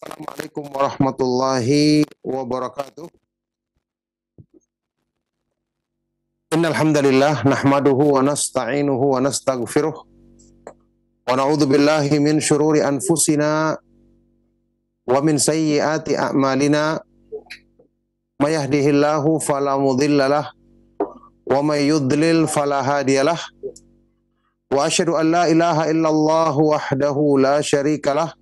Assalamualaikum warahmatullahi wabarakatuh. Innal hamdalillah nahmaduhu wa nasta'inuhu wa nastaghfiruh wa na'udzu billahi min syururi anfusina wa min sayyiati a'malina. May yahdihillahu fala mudhillalah wa may yudlil fala hadiyalah. Wa asyhadu an la ilaha illallah wahdahu la syarikalah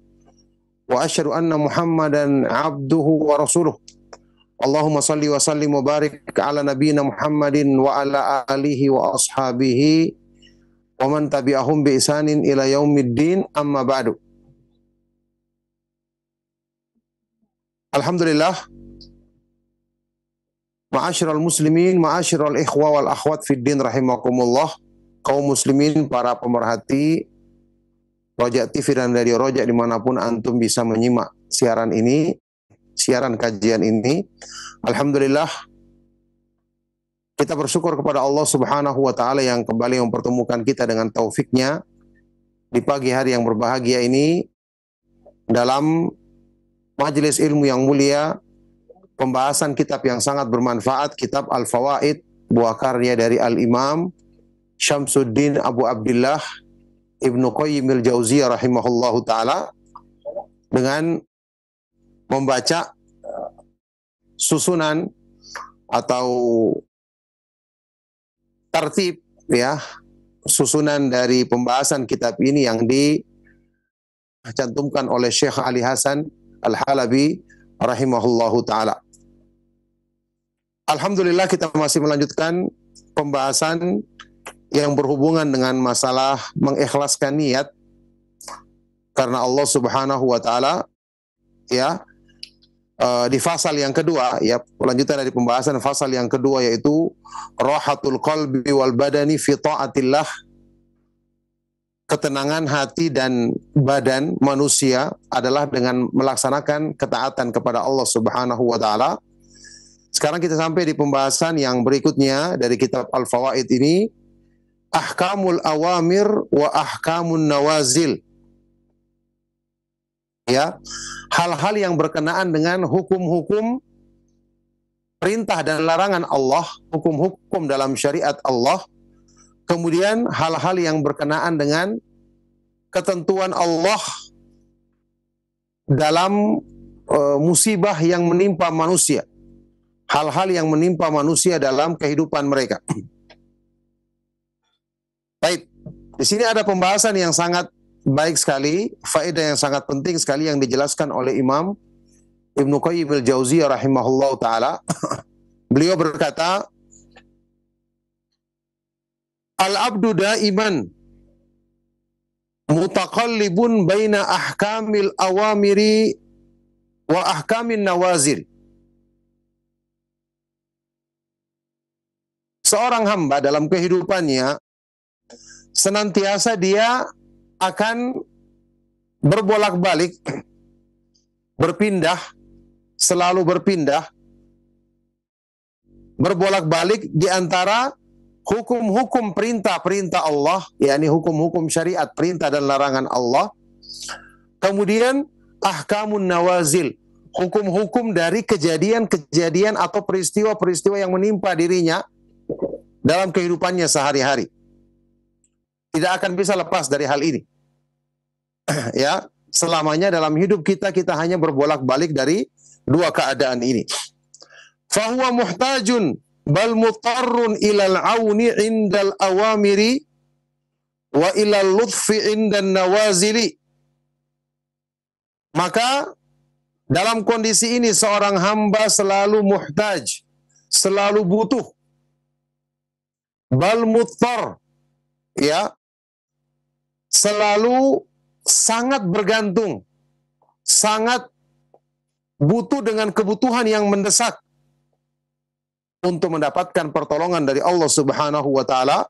wa asyhadu anna Muhammadan abduhu wa rasuluh. Allahumma salli wa sallim wa barik ala nabiyyina Muhammadin wa ala alihi wa ashabihi wa man tabi'ahum bi ihsanin ila yaumiddin, amma ba'du. Alhamdulillah, ma'asyiral muslimin, ma'asyiral ikhwa wal akhwat fid din rahimakumullah. Kaum muslimin, para pemerhati Roja TV dan Radio Roja dimanapun antum bisa menyimak siaran ini, siaran kajian ini. Alhamdulillah, kita bersyukur kepada Allah Subhanahu wa Ta'ala yang kembali mempertemukan kita dengan taufiknya di pagi hari yang berbahagia ini dalam majelis ilmu yang mulia, pembahasan kitab yang sangat bermanfaat, kitab Al-Fawaid, buah karya dari Al-Imam Syamsuddin Abu Abdillah Ibnu Qayyim al-Jauziyah rahimahullahu ta'ala, dengan membaca susunan atau tertib, ya, susunan dari pembahasan kitab ini yang dicantumkan oleh Syekh Ali Hasan Al-Halabi rahimahullahu ta'ala. Alhamdulillah, kita masih melanjutkan pembahasan yang berhubungan dengan masalah mengikhlaskan niat karena Allah Subhanahu wa Ta'ala, ya. Di fasal yang kedua, ya, lanjutan dari pembahasan fasal yang kedua, yaitu rahatul qalbi wal badani fi ta'atillah, ketenangan hati dan badan manusia adalah dengan melaksanakan ketaatan kepada Allah Subhanahu wa Ta'ala. Sekarang kita sampai di pembahasan yang berikutnya dari kitab Al-Fawaid ini, ahkamul awamir wa ahkamun nawazil. Ya, hal-hal yang berkenaan dengan hukum-hukum perintah dan larangan Allah, hukum-hukum dalam syariat Allah. Kemudian hal-hal yang berkenaan dengan ketentuan Allah dalam musibah yang menimpa manusia. Hal-hal yang menimpa manusia dalam kehidupan mereka. Baik, di sini ada pembahasan yang sangat baik sekali, faedah yang sangat penting sekali yang dijelaskan oleh Imam Ibnu Qayyim al-Jauziyah rahimahullahu ta'ala. Beliau berkata, al-abdu daiman mutaqallibun baina ahkamil awamiri wa ahkamin nawazil. Seorang hamba dalam kehidupannya senantiasa dia akan berbolak-balik, berpindah, selalu berpindah, berbolak-balik di antara hukum-hukum perintah-perintah Allah, yakni hukum-hukum syariat, perintah dan larangan Allah. Kemudian ahkamun nawazil, hukum-hukum dari kejadian-kejadian atau peristiwa-peristiwa yang menimpa dirinya dalam kehidupannya sehari-hari. Tidak akan bisa lepas dari hal ini. Ya, selamanya dalam hidup kita hanya berbolak-balik dari dua keadaan ini. Fahuwa muhtajun bal mutarrun ilal auni indal awamiri wa ilal lutfi indan nawazili. Maka dalam kondisi ini seorang hamba selalu muhtaj, selalu butuh, bal muttar, ya, selalu sangat bergantung, sangat butuh dengan kebutuhan yang mendesak untuk mendapatkan pertolongan dari Allah Subhanahu wa Ta'ala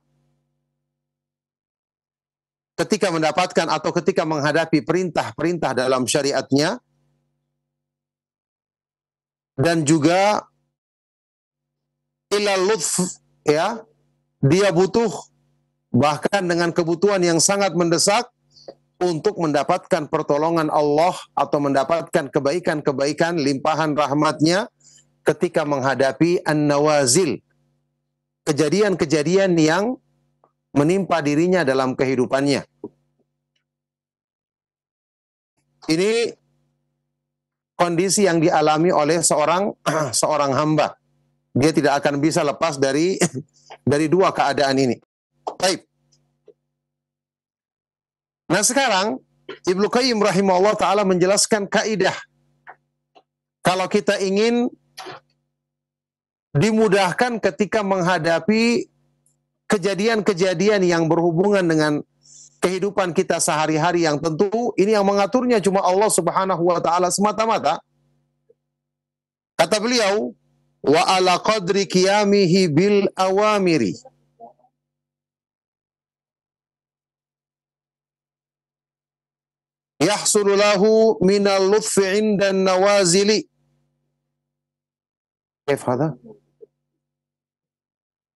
ketika mendapatkan atau ketika menghadapi perintah-perintah dalam syariatnya, dan juga ilal lutf, ya, dia butuh bahkan dengan kebutuhan yang sangat mendesak untuk mendapatkan pertolongan Allah atau mendapatkan kebaikan-kebaikan limpahan rahmatnya ketika menghadapi an-nawazil, kejadian-kejadian yang menimpa dirinya dalam kehidupannya. Ini kondisi yang dialami oleh seorang hamba. Dia tidak akan bisa lepas dari dua keadaan ini. Baik. Nah sekarang Ibnu Qayyim rahimahullah ta'ala menjelaskan kaidah. Kalau kita ingin dimudahkan ketika menghadapi kejadian-kejadian yang berhubungan dengan kehidupan kita sehari-hari, yang tentu ini yang mengaturnya cuma Allah Subhanahu wa taala semata-mata. Kata beliau, wa ala qadri qiyamihi bil awamiri. Yahsulu lahu minal lutfi 'inda an-nawazili. Kaif hadha?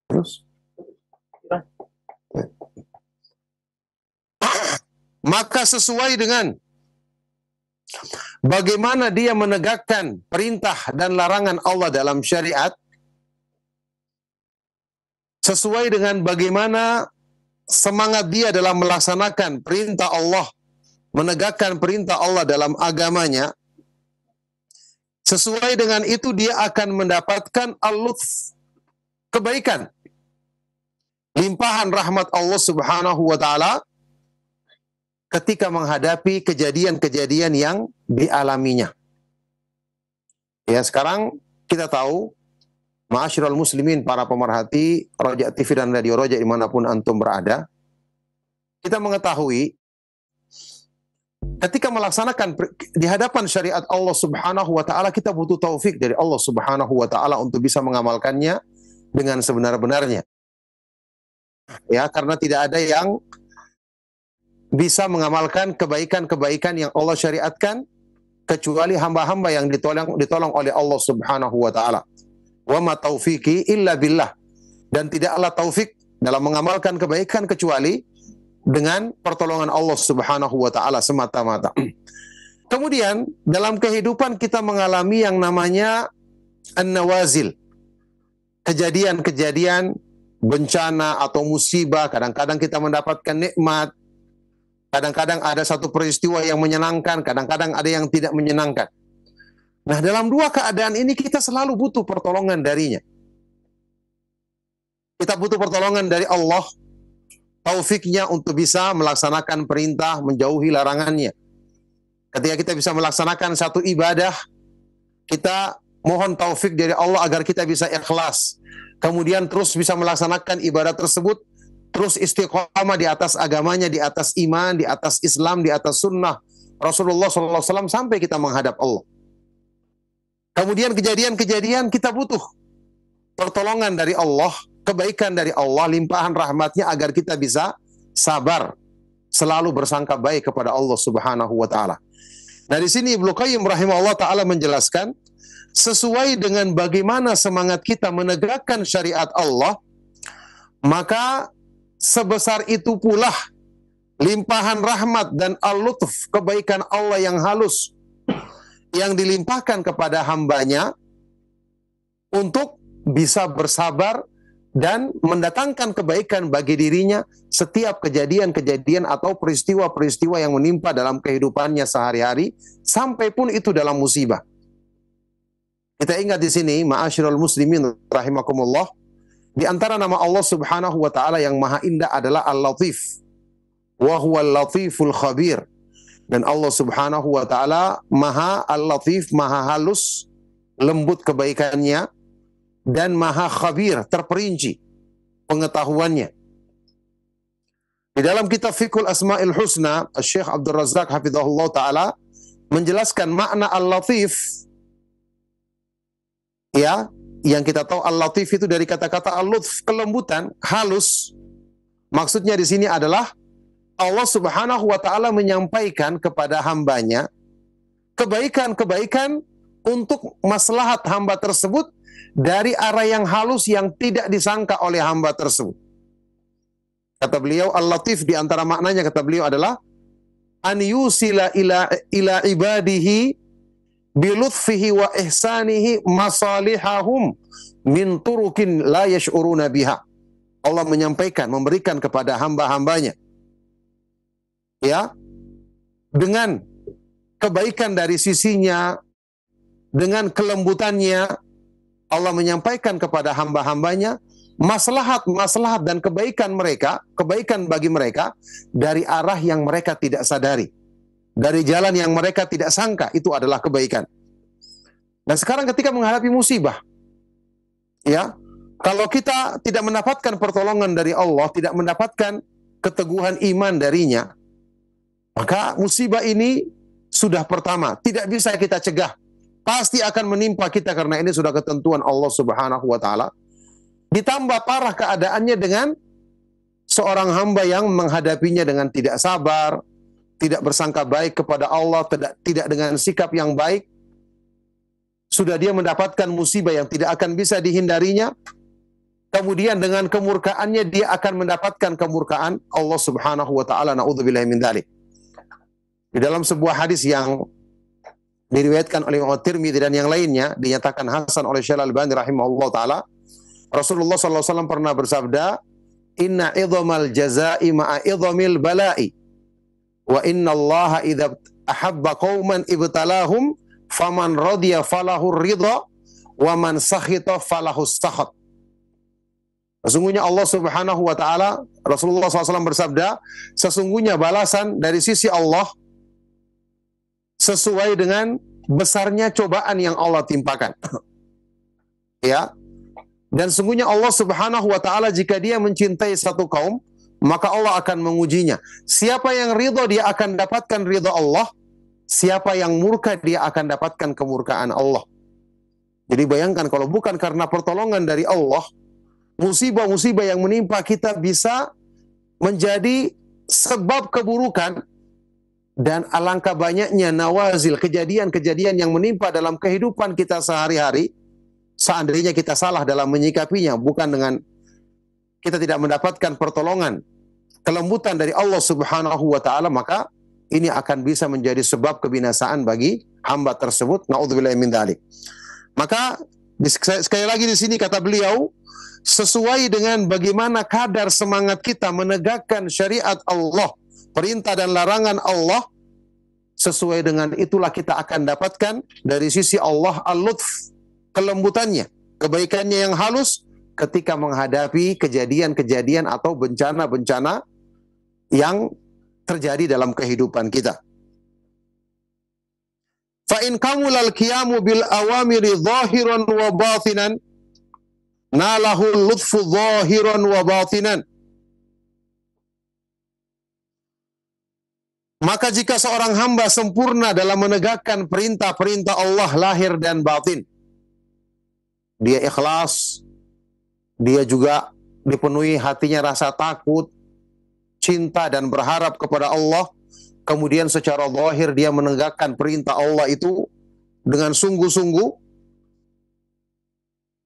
Terus? Maka sesuai dengan bagaimana dia menegakkan perintah dan larangan Allah dalam syariat, sesuai dengan bagaimana semangat dia dalam melaksanakan perintah Allah, menegakkan perintah Allah dalam agamanya, sesuai dengan itu dia akan mendapatkan al-lutf, kebaikan, limpahan rahmat Allah Subhanahu wa ta'ala ketika menghadapi kejadian-kejadian yang dialaminya. Ya, sekarang kita tahu, ma'asyiral muslimin, para pemerhati Roja TV dan Radio Roja dimanapun antum berada, kita mengetahui ketika melaksanakan di hadapan syariat Allah Subhanahu wa ta'ala, kita butuh taufik dari Allah Subhanahu wa ta'ala untuk bisa mengamalkannya dengan sebenar-benarnya. Ya, karena tidak ada yang bisa mengamalkan kebaikan-kebaikan yang Allah syariatkan kecuali hamba-hamba yang ditolong oleh Allah Subhanahu wa ta'ala. Wa ma taufiqi illa billah. Dan tidaklah taufik dalam mengamalkan kebaikan kecuali dengan pertolongan Allah Subhanahu wa ta'ala semata-mata. Kemudian dalam kehidupan kita mengalami yang namanya an-nawazil. Kejadian-kejadian bencana atau musibah, kadang-kadang kita mendapatkan nikmat, kadang-kadang ada satu peristiwa yang menyenangkan, kadang-kadang ada yang tidak menyenangkan. Nah, dalam dua keadaan ini kita selalu butuh pertolongan darinya. Kita butuh pertolongan dari Allah, taufiknya untuk bisa melaksanakan perintah, menjauhi larangannya. Ketika kita bisa melaksanakan satu ibadah, kita mohon taufik dari Allah agar kita bisa ikhlas. Kemudian terus bisa melaksanakan ibadah tersebut, terus istiqamah di atas agamanya, di atas iman, di atas Islam, di atas sunnah Rasulullah SAW sampai kita menghadap Allah. Kemudian kejadian-kejadian kita butuh pertolongan dari Allah, kebaikan dari Allah, limpahan rahmatnya agar kita bisa sabar, selalu bersangka baik kepada Allah Subhanahu wa ta'ala. Nah, di sini Ibnu Qayyim rahimahullah ta'ala menjelaskan, sesuai dengan bagaimana semangat kita menegakkan syariat Allah, maka sebesar itu pula limpahan rahmat dan al-lutf, kebaikan Allah yang halus yang dilimpahkan kepada hambanya untuk bisa bersabar dan mendatangkan kebaikan bagi dirinya setiap kejadian-kejadian atau peristiwa-peristiwa yang menimpa dalam kehidupannya sehari-hari, sampai pun itu dalam musibah. Kita ingat di sini, ma'asyiral muslimin rahimakumullah, di antara nama Allah Subhanahu wa ta'ala yang maha indah adalah Al-Latif. Wa huwal latiful khabir. Dan Allah Subhanahu wa ta'ala maha Al-Latif, maha halus, lembut kebaikannya, dan maha khabir, terperinci pengetahuannya. Di dalam kitab Fiqhul Asma'il Husna, Syekh Abdul Razak hafizahullah ta'ala menjelaskan makna Al-Latif, ya, yang kita tahu Al-Latif itu dari kata-kata Al-Lutf, kelembutan, halus. Maksudnya di sini adalah Allah Subhanahu wa ta'ala menyampaikan kepada hambanya kebaikan-kebaikan untuk maslahat hamba tersebut dari arah yang halus yang tidak disangka oleh hamba tersebut. Kata beliau, Al-Latif di antara maknanya, kata beliau, adalah an yusila ila ibadihi bilutfihi wa ihsanihi masalihahum min turukin la yash'uruna biha. Allah menyampaikan, memberikan kepada hamba-hambanya, ya, dengan kebaikan dari sisinya, dengan kelembutannya, Allah menyampaikan kepada hamba-hambanya maslahat-maslahat dan kebaikan mereka, kebaikan bagi mereka dari arah yang mereka tidak sadari, dari jalan yang mereka tidak sangka itu adalah kebaikan. Dan sekarang ketika menghadapi musibah, ya, kalau kita tidak mendapatkan pertolongan dari Allah, tidak mendapatkan keteguhan iman darinya, maka musibah ini sudah pertama, tidak bisa kita cegah. Pasti akan menimpa kita karena ini sudah ketentuan Allah Subhanahu wa taala. Ditambah parah keadaannya dengan seorang hamba yang menghadapinya dengan tidak sabar, tidak bersangka baik kepada Allah, tidak dengan sikap yang baik. Sudah dia mendapatkan musibah yang tidak akan bisa dihindarinya. Kemudian dengan kemurkaannya dia akan mendapatkan kemurkaan Allah Subhanahu wa taala. Na'udzubillahi min dzalik. Di dalam sebuah hadis yang diriwayatkan oleh At-Tirmidzi dan yang lainnya, dinyatakan hasan oleh Syekh Al-Albani rahimahullah taala, Rasulullah SAW pernah bersabda, "Inna idhamal jazaa'i ma'a idhamil bala'i, wa inna Allah idza ahabba qauman ibtalahum, faman radiya falahu ridha, wa man sakhita falahu sakhat." Sesungguhnya Allah Subhanahu wa taala, Rasulullah SAW bersabda, sesungguhnya balasan dari sisi Allah sesuai dengan besarnya cobaan yang Allah timpakan. Ya. Dan sungguhnya Allah Subhanahu wa taala jika dia mencintai satu kaum, maka Allah akan mengujinya. Siapa yang ridha dia akan dapatkan ridha Allah, siapa yang murka dia akan dapatkan kemurkaan Allah. Jadi bayangkan kalau bukan karena pertolongan dari Allah, musibah-musibah yang menimpa kita bisa menjadi sebab keburukan. Dan alangkah banyaknya nawazil, kejadian-kejadian yang menimpa dalam kehidupan kita sehari-hari, seandainya kita salah dalam menyikapinya, bukan dengan kita tidak mendapatkan pertolongan, kelembutan dari Allah Subhanahu wa taala, maka ini akan bisa menjadi sebab kebinasaan bagi hamba tersebut. Na'udzubillahi min dzalik. Maka sekali lagi di sini kata beliau, sesuai dengan bagaimana kadar semangat kita menegakkan syariat Allah, perintah dan larangan Allah, sesuai dengan itulah kita akan dapatkan dari sisi Allah al-lutf, kelembutannya, kebaikannya yang halus ketika menghadapi kejadian-kejadian atau bencana-bencana yang terjadi dalam kehidupan kita. Fa in kamulal qiyamu bil awamiri zahiran wa batinan, nalahul lutfu zahiran wa batinan. Maka jika seorang hamba sempurna dalam menegakkan perintah-perintah Allah lahir dan batin, dia ikhlas, dia juga dipenuhi hatinya rasa takut, cinta dan berharap kepada Allah, kemudian secara zahir dia menegakkan perintah Allah itu dengan sungguh-sungguh,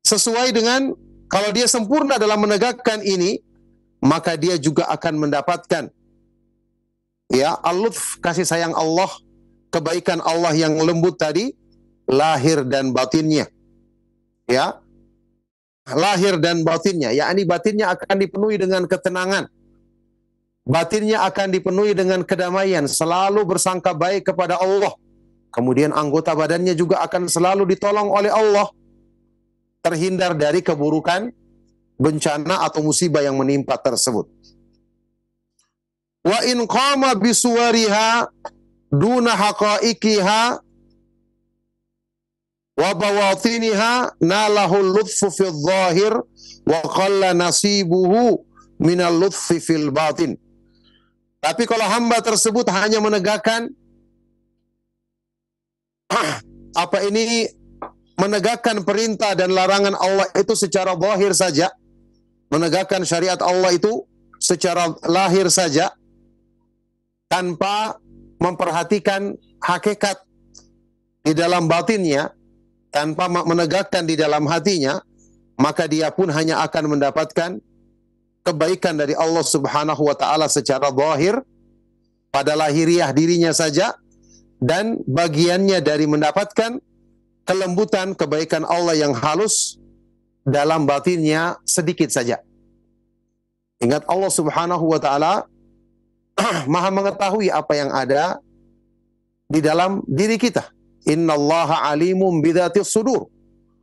sesuai dengan kalau dia sempurna dalam menegakkan ini, maka dia juga akan mendapatkan ya al-lutf, kasih sayang Allah, kebaikan Allah yang lembut tadi, lahir dan batinnya. Ya, lahir dan batinnya, yakni batinnya akan dipenuhi dengan ketenangan, batinnya akan dipenuhi dengan kedamaian, selalu bersangka baik kepada Allah. Kemudian anggota badannya juga akan selalu ditolong oleh Allah, terhindar dari keburukan, bencana atau musibah yang menimpa tersebut. Wa in qama bisuwariha duna haqaiqiha wa bawatiniha nalahul lutfu fil zahir wa qalla nasibuhu minal lutfi fil batin. Tapi kalau hamba tersebut hanya menegakkan menegakkan perintah dan larangan Allah itu secara zahir saja, menegakkan syariat Allah itu secara lahir saja, tanpa memperhatikan hakikat di dalam batinnya, tanpa menegakkan di dalam hatinya, maka dia pun hanya akan mendapatkan kebaikan dari Allah Subhanahu wa taala secara zahir, pada lahiriah dirinya saja, dan bagiannya dari mendapatkan kelembutan kebaikan Allah yang halus dalam batinnya sedikit saja. Ingat, Allah Subhanahu wa taala Maha mengetahui apa yang ada di dalam diri kita. Innallaha alimum bidzatis sudur.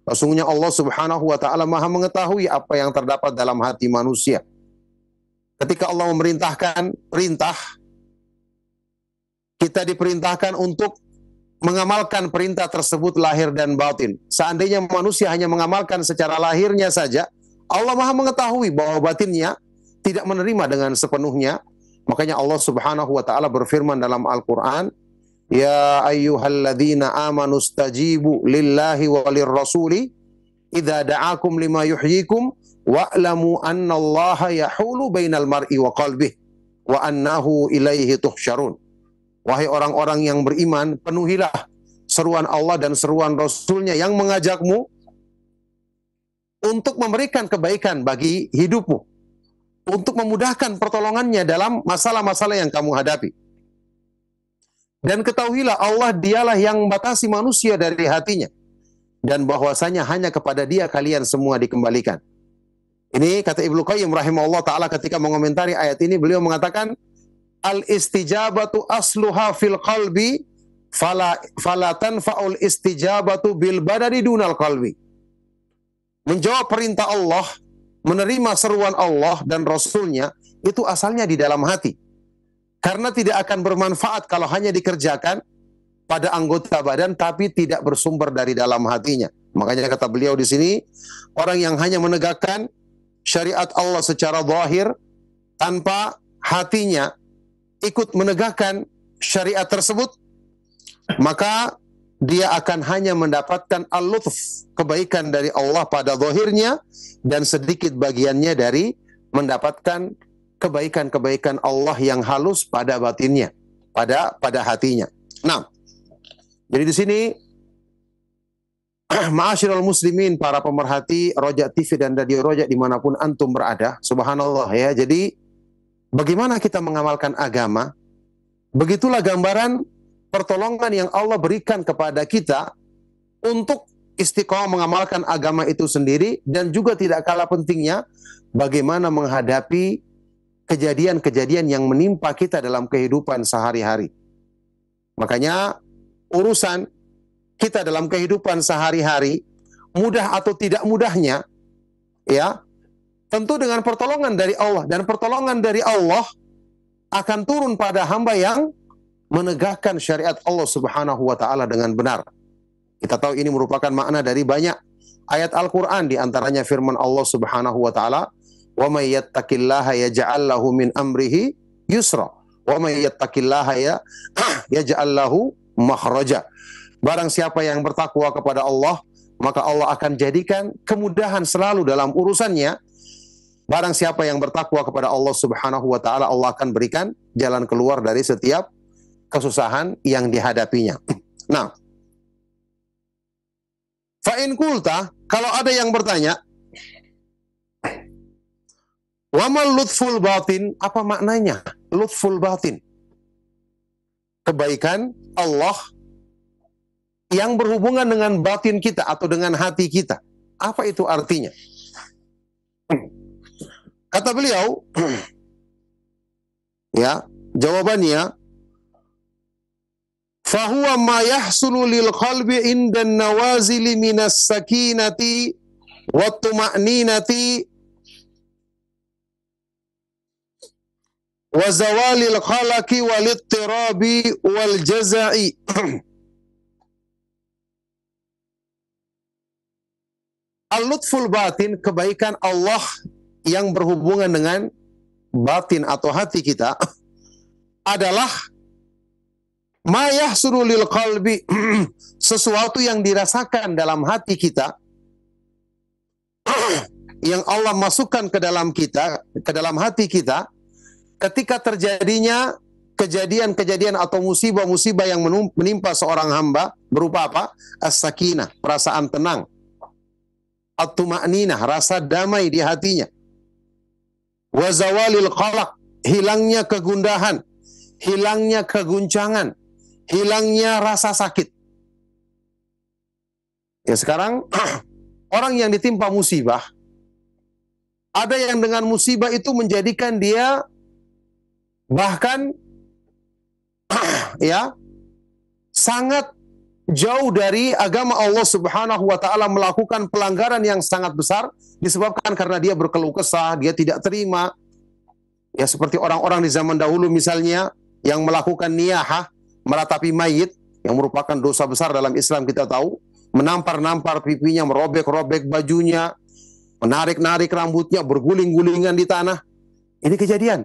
Sesungguhnya Allah Subhanahu wa taala Maha mengetahui apa yang terdapat dalam hati manusia. Ketika Allah memerintahkan perintah, kita diperintahkan untuk mengamalkan perintah tersebut lahir dan batin. Seandainya manusia hanya mengamalkan secara lahirnya saja, Allah Maha mengetahui bahwa batinnya tidak menerima dengan sepenuhnya. Makanya Allah Subhanahu wa taala berfirman dalam Al-Qur'an, "Ya ayyuhalladzina amanu stajibu lillahi walir rasuli idza da'akum lima yuhyikum wa'lamu annallaha yahulu bainal mar'i wa qalbihi wa annahu ilaihi tuhsyarun." Wahai orang-orang yang beriman, penuhilah seruan Allah dan seruan Rasul-Nya yang mengajakmu untuk memberikan kebaikan bagi hidupmu, untuk memudahkan pertolongannya dalam masalah-masalah yang kamu hadapi. Dan ketahuilah Allah dialah yang membatasi manusia dari hatinya, dan bahwasanya hanya kepada Dia kalian semua dikembalikan. Ini kata Ibnu Qayyim rahimahullah ta'ala ketika mengomentari ayat ini, beliau mengatakan, al-istijabatu asluha fil qalbi fala tanfa'ul istijabatu bil badani dunal qalbi. Menjawab perintah Allah, menerima seruan Allah dan Rasul-Nya, itu asalnya di dalam hati. Karena tidak akan bermanfaat kalau hanya dikerjakan pada anggota badan tapi tidak bersumber dari dalam hatinya. Makanya kata beliau di sini, orang yang hanya menegakkan syariat Allah secara zahir tanpa hatinya ikut menegakkan syariat tersebut, maka dia akan hanya mendapatkan al-lutf, kebaikan dari Allah pada zahirnya, dan sedikit bagiannya dari mendapatkan kebaikan-kebaikan Allah yang halus pada batinnya, pada hatinya. Nah, jadi di sini ma'asyiral muslimin, para pemerhati Roja TV dan Radio Roja dimanapun antum berada, subhanallah ya. Jadi bagaimana kita mengamalkan agama? Begitulah gambaran pertolongan yang Allah berikan kepada kita untuk istiqomah mengamalkan agama itu sendiri, dan juga tidak kalah pentingnya bagaimana menghadapi kejadian-kejadian yang menimpa kita dalam kehidupan sehari-hari. Makanya urusan kita dalam kehidupan sehari-hari, mudah atau tidak mudahnya, ya, tentu dengan pertolongan dari Allah, dan pertolongan dari Allah akan turun pada hamba yang menegakkan syariat Allah Subhanahu wa taala dengan benar. Kita tahu ini merupakan makna dari banyak ayat Al-Qur'an, di antaranya firman Allah Subhanahu wa taala, "Wa may yattaqillaha yaj'al lahu min amrihi yusra, wa may yattaqillaha yaj'al lahu makhraja." Barang siapa yang bertakwa kepada Allah, maka Allah akan jadikan kemudahan selalu dalam urusannya. Barang siapa yang bertakwa kepada Allah Subhanahu wa taala, Allah akan berikan jalan keluar dari setiap kesusahan yang dihadapinya. Nah, fa in qulta, kalau ada yang bertanya, wa mal lutful batin, apa maknanya lutful batin? Kebaikan Allah yang berhubungan dengan batin kita atau dengan hati kita. Apa itu artinya? Kata beliau, ya, jawabannya, fahuwa ma yahsulu lil qalbi indan nawazili minas sakinati wat tuma'ninati wa zawalil khalaqi wal ittirabi wal jaza'i. Al-lutful batin, kebaikan Allah yang berhubungan dengan batin atau hati kita, adalah ma yahsulu lil qalbi, sesuatu yang dirasakan dalam hati kita, yang Allah masukkan ke dalam kita, ke dalam hati kita, ketika terjadinya kejadian-kejadian atau musibah-musibah yang menimpa seorang hamba, berupa apa? As-sakinah, perasaan tenang. At-tuma'ninah, rasa damai di hatinya. Wa zawalil qalaq, hilangnya kegundahan, hilangnya keguncangan, hilangnya rasa sakit. Ya sekarang orang yang ditimpa musibah, ada yang dengan musibah itu menjadikan dia bahkan ya sangat jauh dari agama Allah Subhanahu wa taala, melakukan pelanggaran yang sangat besar disebabkan karena dia berkeluh kesah, dia tidak terima. Ya seperti orang-orang di zaman dahulu misalnya yang melakukan niyahah, meratapi mayit, yang merupakan dosa besar dalam Islam kita tahu, menampar-nampar pipinya, merobek-robek bajunya, menarik-narik rambutnya, berguling-gulingan di tanah. Ini kejadian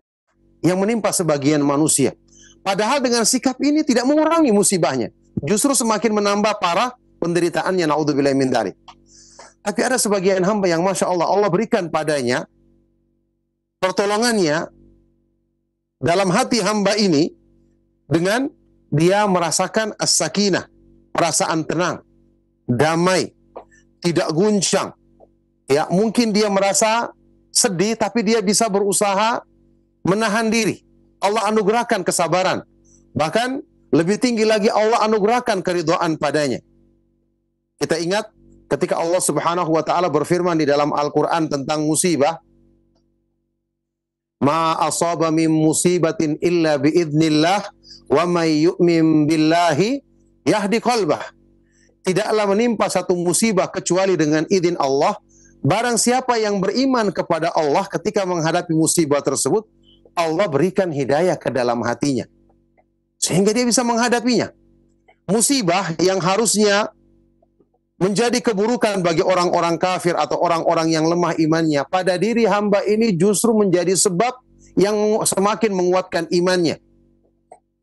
yang menimpa sebagian manusia. Padahal dengan sikap ini tidak mengurangi musibahnya, justru semakin menambah parah penderitaannya, naudzubillahi min dzalik. Tapi ada sebagian hamba yang Masya Allah, Allah berikan padanya pertolongannya dalam hati hamba ini dengan dia merasakan as-sakinah, perasaan tenang, damai, tidak guncang. Ya, mungkin dia merasa sedih tapi dia bisa berusaha menahan diri. Allah anugerahkan kesabaran. Bahkan lebih tinggi lagi Allah anugerahkan keridhaan padanya. Kita ingat ketika Allah Subhanahu wa taala berfirman di dalam Al-Qur'an tentang musibah, ma asaba min musibatin illa biidznillah wa may yu'min billahi yahdi qalbah. Tidaklah menimpa satu musibah kecuali dengan izin Allah. Barang siapa yang beriman kepada Allah ketika menghadapi musibah tersebut, Allah berikan hidayah ke dalam hatinya, sehingga dia bisa menghadapinya. Musibah yang harusnya menjadi keburukan bagi orang-orang kafir atau orang-orang yang lemah imannya, pada diri hamba ini justru menjadi sebab yang semakin menguatkan imannya.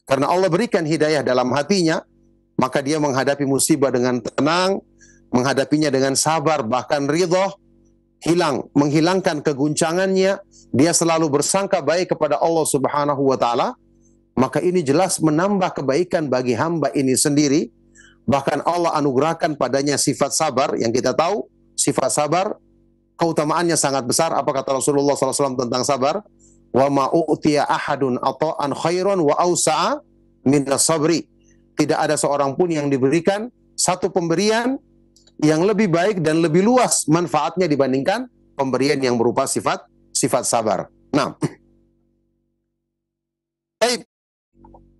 Karena Allah berikan hidayah dalam hatinya, maka dia menghadapi musibah dengan tenang, menghadapinya dengan sabar, bahkan ridha, menghilangkan keguncangannya, dia selalu bersangka baik kepada Allah Subhanahu wa taala. Maka ini jelas menambah kebaikan bagi hamba ini sendiri. Bahkan Allah anugerahkan padanya sifat sabar, yang kita tahu sifat sabar keutamaannya sangat besar. Apa kata Rasulullah SAW tentang sabar? Wa ma u'tiya ahadun ata'an khairan wa awsa'a min sabri. Tidak ada seorang pun yang diberikan satu pemberian yang lebih baik dan lebih luas manfaatnya dibandingkan pemberian yang berupa sifat sabar. Nah, baik.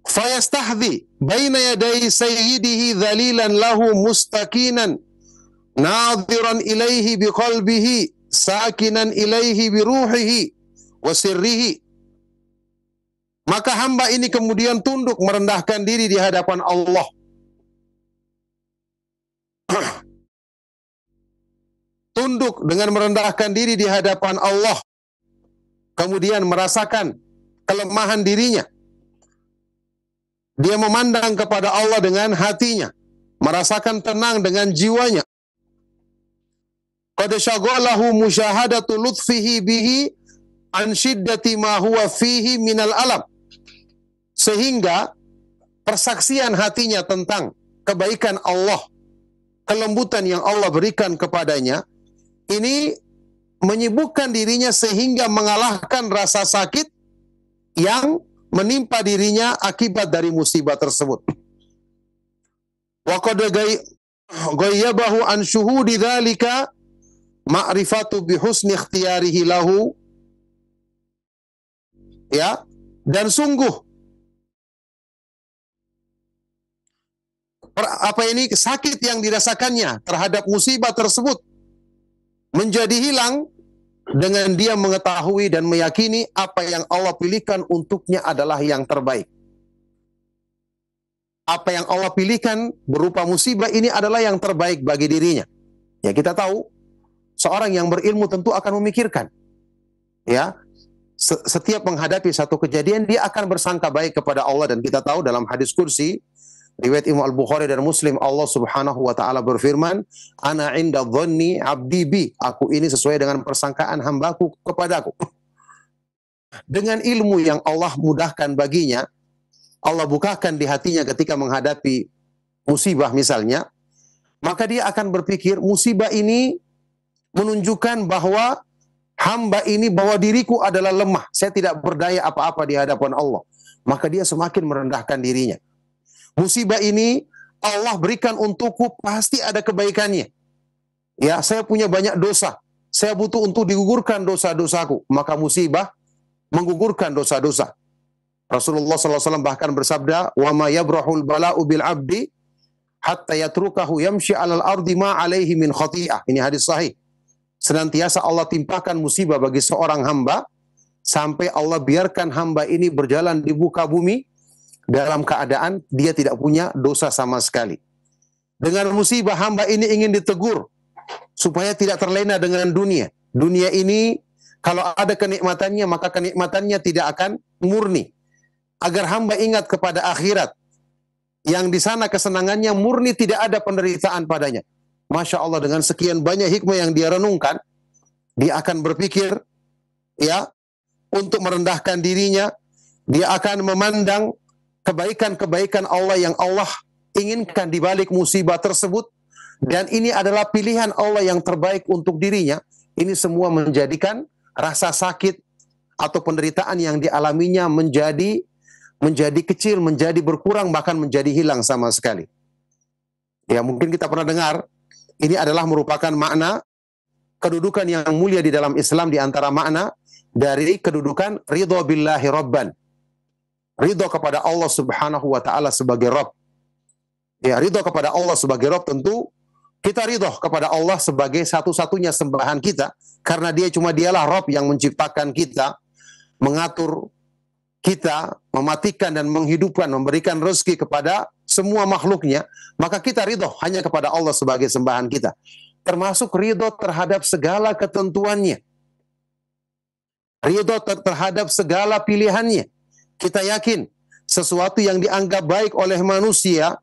Fayastahdhi baina yaday sayyidihi dhalilan lahu mustaqinan nadhiran ilaihi biqalbihi sakinan ilaihi biruhihi wa sirrihi. Maka hamba ini kemudian tunduk merendahkan diri di hadapan Allah. Tunduk dengan merendahkan diri di hadapan Allah. Kemudian merasakan kelemahan dirinya. Dia memandang kepada Allah dengan hatinya, merasakan tenang dengan jiwanya. Qad syaghalahu musyahadatu lutfihi bihi an syiddati ma huwa fihi minal alam. Sehingga persaksian hatinya tentang kebaikan Allah, kelembutan yang Allah berikan kepadanya, ini menyibukkan dirinya sehingga mengalahkan rasa sakit yang menimpa dirinya akibat dari musibah tersebut. Wa qad ghayyabahu an syuhudi dzalika ma'rifatu bi husni ikhtiyarihi lahu. Ya, dan sungguh sakit yang dirasakannya terhadap musibah tersebut menjadi hilang dengan dia mengetahui dan meyakini apa yang Allah pilihkan untuknya adalah yang terbaik. Apa yang Allah pilihkan berupa musibah ini adalah yang terbaik bagi dirinya. Ya, kita tahu seorang yang berilmu tentu akan memikirkan. Ya, setiap menghadapi satu kejadian dia akan bersangka baik kepada Allah, dan kita tahu dalam hadis kursi riwayat Imam Al-Bukhari dan Muslim, Allah Subhanahu wa taala berfirman, "Ana 'inda dhanni 'abdi bi." Aku ini sesuai dengan persangkaan hambaku kepadaku. Dengan ilmu yang Allah mudahkan baginya, Allah bukakan di hatinya ketika menghadapi musibah misalnya, maka dia akan berpikir musibah ini menunjukkan bahwa hamba ini, bahwa diriku adalah lemah, saya tidak berdaya apa-apa di hadapan Allah. maka dia semakin merendahkan dirinya. Musibah ini Allah berikan untukku, pasti ada kebaikannya. Ya, saya punya banyak dosa, saya butuh untuk digugurkan dosa-dosaku, maka musibah menggugurkan dosa-dosa. Rasulullah SAW bahkan bersabda, "Wa ma yabrahul bala'u bil 'abdi hatta yatrukahu yamshi 'alal ardi ma 'alaihi min khati'ah." Ini hadis sahih. Senantiasa Allah timpakan musibah bagi seorang hamba sampai Allah biarkan hamba ini berjalan di muka bumi dalam keadaan dia tidak punya dosa sama sekali. Dengan musibah hamba ini ingin ditegur supaya tidak terlena dengan dunia. Dunia ini kalau ada kenikmatannya, maka kenikmatannya tidak akan murni. Agar hamba ingat kepada akhirat, yang di sana kesenangannya murni, tidak ada penderitaan padanya. Masya Allah, dengan sekian banyak hikmah yang dia renungkan, dia akan berpikir, ya, untuk merendahkan dirinya, dia akan memandang kebaikan-kebaikan Allah yang Allah inginkan di balik musibah tersebut, dan ini adalah pilihan Allah yang terbaik untuk dirinya. Ini semua menjadikan rasa sakit atau penderitaan yang dialaminya menjadi kecil, menjadi berkurang, bahkan menjadi hilang sama sekali. Ya, mungkin kita pernah dengar, ini adalah merupakan makna kedudukan yang mulia di dalam Islam, di antara makna dari kedudukan ridho billahi rabban. Ridho kepada Allah Subhanahu wa taala sebagai Rabb. Ya, ridho kepada Allah sebagai Rabb, tentu kita ridho kepada Allah sebagai satu-satunya sembahan kita, karena dialah Rabb yang menciptakan kita, mengatur kita, mematikan dan menghidupkan, memberikan rezeki kepada semua makhluknya, maka kita ridho hanya kepada Allah sebagai sembahan kita. Termasuk ridho terhadap segala ketentuannya. Ridho terhadap segala pilihannya. Kita yakin sesuatu yang dianggap baik oleh manusia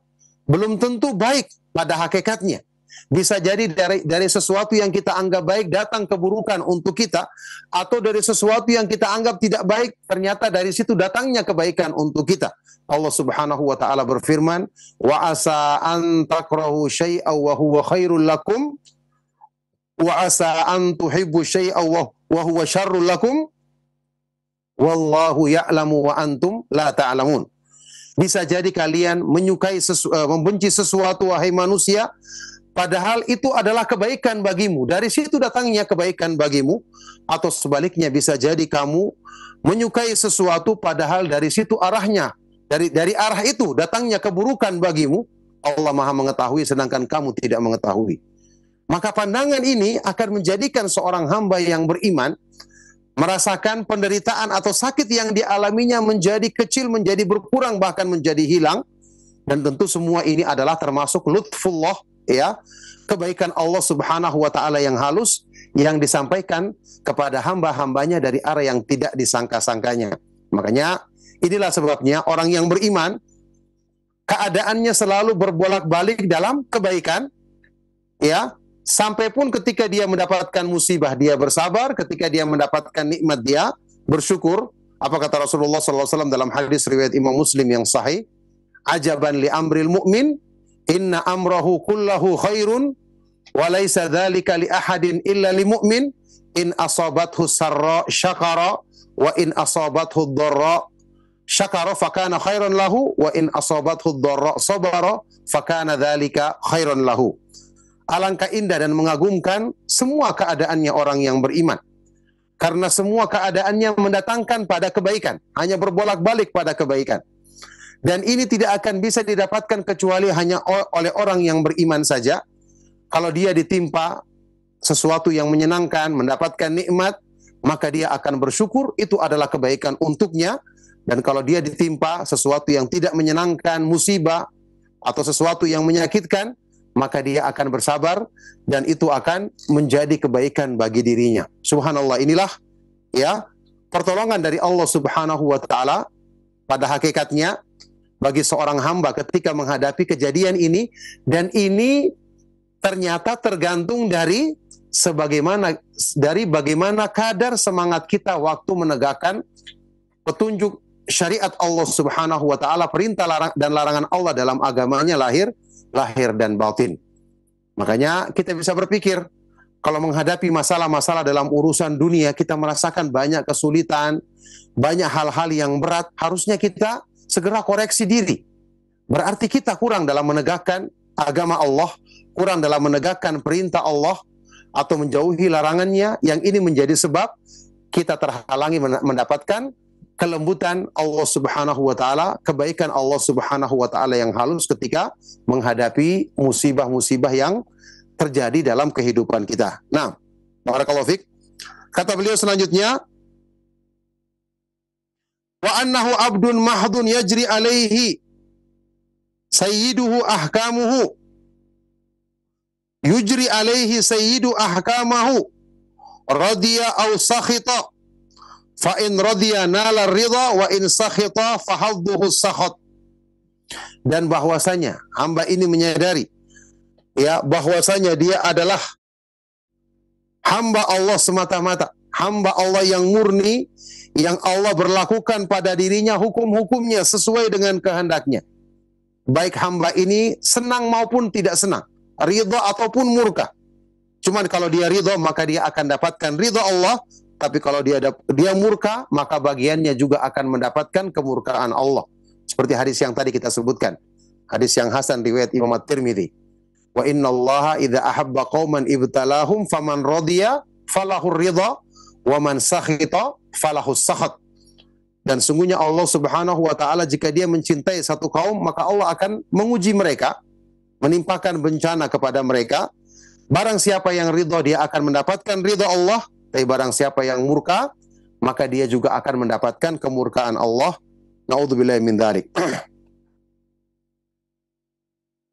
belum tentu baik pada hakikatnya. Bisa jadi dari sesuatu yang kita anggap baik datang keburukan untuk kita, atau dari sesuatu yang kita anggap tidak baik ternyata dari situ datangnya kebaikan untuk kita. Allah Subhanahu wa taala berfirman, "Wa asa an takrahu syai'an wa huwa khairul lakum wa asa an tuhibbu syai'an wa huwa syarrul lakum wallahu ya'lamu wa antum la ta'lamun." Bisa jadi kalian membenci sesuatu, wahai manusia, padahal itu adalah kebaikan bagimu. Dari situ datangnya kebaikan bagimu. Atau sebaliknya, bisa jadi kamu menyukai sesuatu padahal dari situ arahnya, dari arah itu datangnya keburukan bagimu. Allah Maha mengetahui sedangkan kamu tidak mengetahui. Maka pandangan ini akan menjadikan seorang hamba yang beriman merasakan penderitaan atau sakit yang dialaminya menjadi kecil, menjadi berkurang, bahkan menjadi hilang. Dan tentu semua ini adalah termasuk lutfullah, ya, kebaikan Allah Subhanahu wa taala yang halus yang disampaikan kepada hamba-hambanya dari arah yang tidak disangka-sangkanya. Makanya inilah sebabnya orang yang beriman keadaannya selalu berbolak-balik dalam kebaikan, ya, sampai pun ketika dia mendapatkan musibah dia bersabar, ketika dia mendapatkan nikmat dia bersyukur. Apa kata Rasulullah SAW dalam hadis riwayat Imam Muslim yang sahih? Ajaban li amril mu'min, inna amrahu kullahu khairun, wa laysa dzalika li ahadin illa li mu'min, in asabathu sarra syakara, wa in asabathu dharra syakara fakana khairan lahu, wa in asabathu dharra sabara fakana dzalika khairan lahu. Alangkah indah dan mengagumkan semua keadaannya orang yang beriman, karena semua keadaannya mendatangkan pada kebaikan, hanya berbolak-balik pada kebaikan. Dan ini tidak akan bisa didapatkan kecuali hanya oleh orang yang beriman saja. Kalau dia ditimpa sesuatu yang menyenangkan, mendapatkan nikmat, maka dia akan bersyukur, itu adalah kebaikan untuknya. Dan kalau dia ditimpa sesuatu yang tidak menyenangkan, musibah, atau sesuatu yang menyakitkan, maka dia akan bersabar, dan itu akan menjadi kebaikan bagi dirinya. Subhanallah, inilah, ya, pertolongan dari Allah Subhanahu wa ta'ala pada hakikatnya bagi seorang hamba ketika menghadapi kejadian ini. Dan ini ternyata tergantung dari bagaimana kadar semangat kita waktu menegakkan petunjuk syariat Allah Subhanahu wa ta'ala, perintah dan larangan Allah dalam agamanya, lahir dan batin. Makanya kita bisa berpikir, kalau menghadapi masalah-masalah dalam urusan dunia, kita merasakan banyak kesulitan, banyak hal-hal yang berat, harusnya kita segera koreksi diri. Berarti kita kurang dalam menegakkan agama Allah, kurang dalam menegakkan perintah Allah, atau menjauhi larangannya, yang ini menjadi sebab kita terhalangi mendapatkan kelembutan Allah Subhanahu wa Ta'ala, kebaikan Allah Subhanahu wa Ta'ala yang halus ketika menghadapi musibah-musibah yang terjadi dalam kehidupan kita. Nah, barakallahu fiik. Kata beliau selanjutnya, wa annahu abdun mahdun yajri alaihi sayyiduhu ahkamuhu, yujri alaihi sayyidu ahkamahu radiya aw sakhita, fa in radiya nala ridha wa in sakhita fahadduhu sakhat. Dan bahwasanya hamba ini menyadari, ya, bahwasanya dia adalah hamba Allah semata-mata, hamba Allah yang murni, yang Allah berlakukan pada dirinya hukum-hukumnya sesuai dengan kehendaknya. Baik hamba ini senang maupun tidak senang, ridha ataupun murka. Cuman kalau dia ridha, maka dia akan dapatkan ridha Allah. Tapi kalau dia murka, maka bagiannya juga akan mendapatkan kemurkaan Allah. Seperti hadis yang tadi kita sebutkan, hadis yang hasan riwayat Imam At-Tirmidzi. Wa innallaha idza ahabba qauman ibtalahum faman radiya falahur ridha wa man sakhita falahus sakhat. Dan sungguhnya Allah Subhanahu wa Ta'ala jika dia mencintai satu kaum, maka Allah akan menguji mereka, menimpakan bencana kepada mereka. Barang siapa yang ridha, dia akan mendapatkan ridha Allah. Tapi barang siapa yang murka, maka dia juga akan mendapatkan kemurkaan Allah. Na'udzubillahi min dzalik.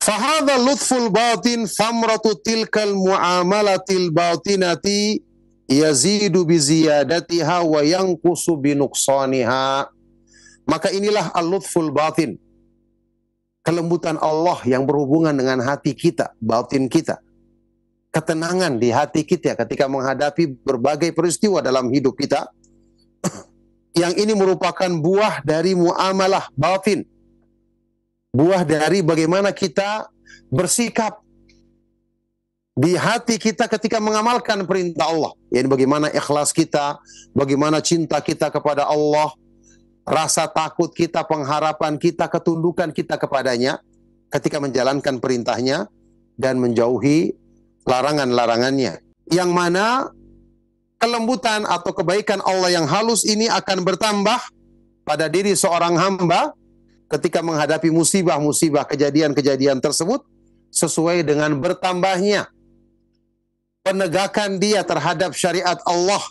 Fahadha lutful batin famratu tilkal muamalatil batinati yazidu bi ziyadatiha wa yanqusu bi nuqsaniha. Maka inilah al-lutful batin, kelembutan Allah yang berhubungan dengan hati kita, batin kita. Ketenangan di hati kita ketika menghadapi berbagai peristiwa dalam hidup kita. Yang ini merupakan buah dari muamalah batin. Buah dari bagaimana kita bersikap di hati kita ketika mengamalkan perintah Allah. Yani bagaimana ikhlas kita, bagaimana cinta kita kepada Allah, rasa takut kita, pengharapan kita, ketundukan kita kepadanya ketika menjalankan perintahnya dan menjauhi larangan-larangannya. Yang mana kelembutan atau kebaikan Allah yang halus ini akan bertambah pada diri seorang hamba ketika menghadapi musibah-musibah, kejadian-kejadian tersebut, sesuai dengan bertambahnya penegakan dia terhadap syariat Allah,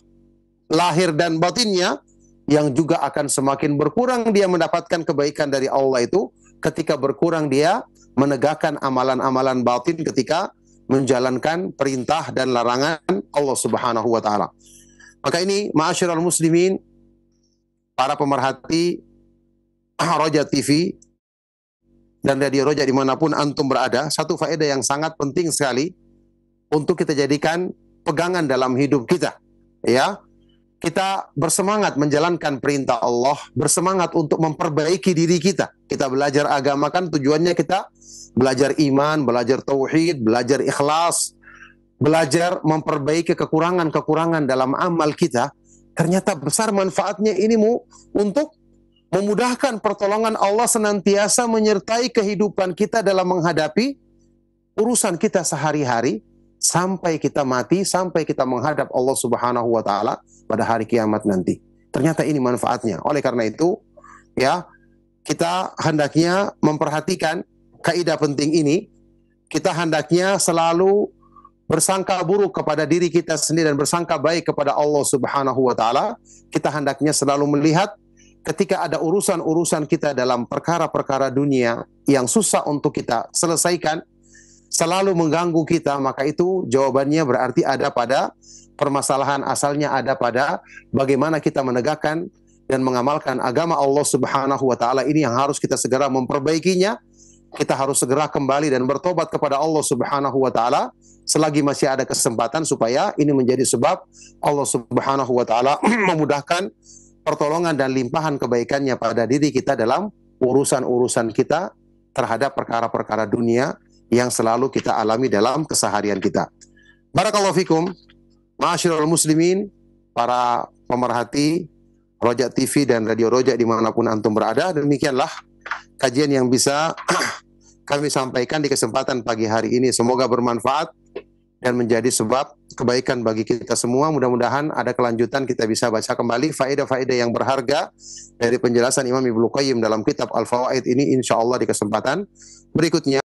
lahir dan batinnya, yang juga akan semakin berkurang dia mendapatkan kebaikan dari Allah itu, ketika berkurang dia menegakkan amalan-amalan batin ketika menjalankan perintah dan larangan Allah Subhanahu wa Ta'ala. Maka ini, ma'asyiral muslimin, para pemerhati Roja TV dan Radio Roja dimanapun antum berada, satu faedah yang sangat penting sekali untuk kita jadikan pegangan dalam hidup kita. Ya, kita bersemangat menjalankan perintah Allah, bersemangat untuk memperbaiki diri kita. Kita belajar agama kan tujuannya kita belajar iman, belajar tauhid, belajar ikhlas, belajar memperbaiki kekurangan-kekurangan dalam amal kita. Ternyata besar manfaatnya ini untuk memudahkan pertolongan Allah senantiasa menyertai kehidupan kita dalam menghadapi urusan kita sehari-hari sampai kita mati, sampai kita menghadap Allah Subhanahu wa Ta'ala pada hari kiamat nanti. Ternyata ini manfaatnya. Oleh karena itu, ya, kita hendaknya memperhatikan kaidah penting ini. Kita hendaknya selalu bersangka buruk kepada diri kita sendiri dan bersangka baik kepada Allah Subhanahu wa Ta'ala. Kita hendaknya selalu melihat ketika ada urusan-urusan kita dalam perkara-perkara dunia yang susah untuk kita selesaikan, selalu mengganggu kita, maka itu jawabannya berarti ada pada permasalahan asalnya, ada pada bagaimana kita menegakkan dan mengamalkan agama Allah Subhanahu wa Ta'ala ini yang harus kita segera memperbaikinya. Kita harus segera kembali dan bertobat kepada Allah Subhanahu wa Ta'ala selagi masih ada kesempatan, supaya ini menjadi sebab Allah Subhanahu wa Ta'ala memudahkan pertolongan dan limpahan kebaikannya pada diri kita dalam urusan-urusan kita terhadap perkara-perkara dunia yang selalu kita alami dalam keseharian kita. Barakallahu fikum, ma'asyiral muslimin, para pemerhati Rojak TV dan Radio Rojak dimanapun antum berada. Demikianlah kajian yang bisa kami sampaikan di kesempatan pagi hari ini. Semoga bermanfaat dan menjadi sebab kebaikan bagi kita semua. Mudah-mudahan ada kelanjutan, kita bisa baca kembali faedah-faedah yang berharga dari penjelasan Imam Ibnu Qayyim dalam kitab Al-Fawaid ini, insya Allah di kesempatan berikutnya.